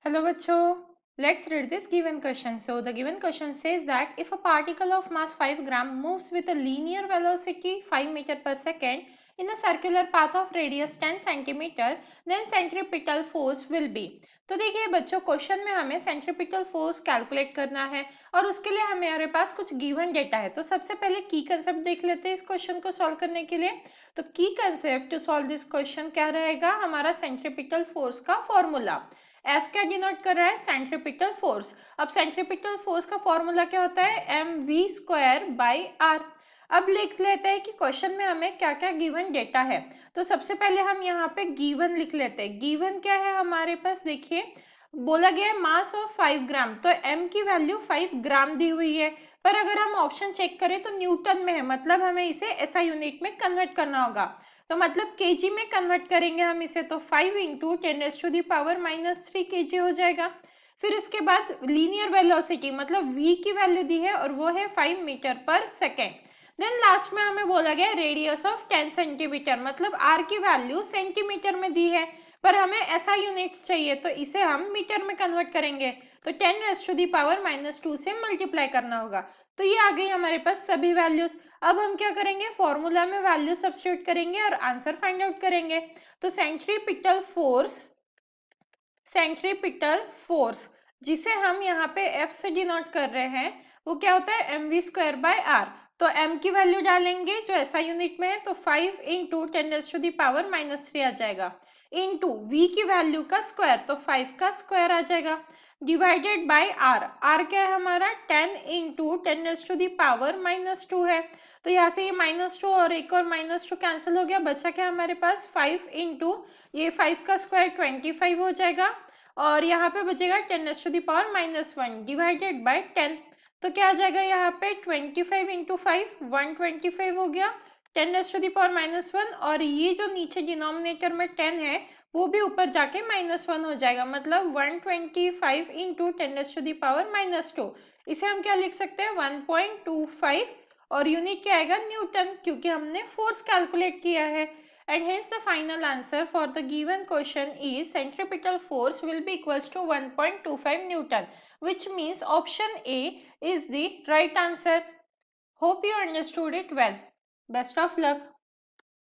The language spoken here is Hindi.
Hello bachcho, let's read this given question. So the given question says that if a particle of mass 5 gram moves with a linear velocity 5 meter per second in a circular path of radius 10 centimeter, then centripetal force will be. तो देखिए बच्चों, क्वेश्चन में हमें सेंट्रीपिटल फोर्स कैलकुलेट करना है और उसके लिए हमारे पास कुछ गिवन डेटा है। तो सबसे पहले की कंसेप्ट देख लेते हैं इस क्वेश्चन को सॉल्व करने के लिए। तो की concept to solve this question क्या रहेगा, हमारा सेंट्रीपिटल फोर्स का फॉर्मूला। F क्या डिनोट कर रहा है, सेंट्रीपिटल फोर्स। अब सेंट्रीपिटल फोर्स का फॉर्मूला क्या होता है, mv²/r। अब लिख लेते हैं कि क्वेश्चन में हमें क्या क्या गिवन डेटा है। तो सबसे पहले हम यहाँ पे गिवन लिख लेते हैं। गिवन क्या है हमारे पास, देखिए बोला गया है मास ऑफ 5 ग्राम, तो m की वैल्यू 5 ग्राम दी हुई है। पर अगर हम ऑप्शन चेक करें तो न्यूटन में है, मतलब हमें इसे SI यूनिट में कन्वर्ट करना होगा। तो मतलब केजी में कन्वर्ट करेंगे हम इसे, तो 5 इंटू 10⁻³ केजी हो जाएगा। फिर इसके बाद लीनियर वेलोसिटी मतलब v की वैल्यू दी है और वो है 5 मीटर पर सेकेंड। देन लास्ट में हमें बोला गया रेडियस ऑफ 10 सेंटीमीटर, मतलब r की वैल्यू सेंटीमीटर में दी है पर हमें ऐसा यूनिट्स चाहिए, तो इसे हम मीटर में कन्वर्ट करेंगे। तो 10⁻² से मल्टीप्लाई करना होगा। तो ये आ गई हमारे पास सभी वैल्यूज। अब हम क्या करेंगे, फॉर्मूला में वैल्यू सब्स्टिट्यूट करेंगे और आंसर फाइंड आउट करेंगे। तो सेंट्रीपिटल फोर्स जिसे हम यहाँ पे F से डिनोट कर रहे हैं वो क्या होता है, mv²/r। तो m की वैल्यू डालेंगे जो SI यूनिट में है, तो 5 इंटू 10⁻³ आ जाएगा, इंटू v की वैल्यू का स्क्वायर, तो 5 का स्क्वायर आ जाएगा, डिवाइडेड बाय r। r क्या है हमारा, 10 इंटू 10⁻² है। तो यहाँ से ये -2 और एक और -2 कैंसिल हो गया, बचा क्या हमारे पास 5 इंटू ये 5 का स्क्वायर 25 हो जाएगा और यहाँ पे बचेगा 10⁻⁻1 डिवाइडेड बाय 10। तो क्या आ जाएगा यहाँ पे 25 इंटू 5 125 हो गया 10⁻⁻1, और ये जो नीचे डिनोमिनेटर में 10 है वो भी ऊपर जाके -1 हो जाएगा, मतलब 125 इंटू 10⁻⁻2। इसे हम क्या लिख सकते हैं, 1.25, और यूनिट क्या आएगा, न्यूटन, क्योंकि हमने फोर्स कैलकुलेट किया है। And hence the final answer for the given question is centripetal force will be equals to 1.25 Newton, which means option A is the right answer. Hope you understood it well. Best of luck.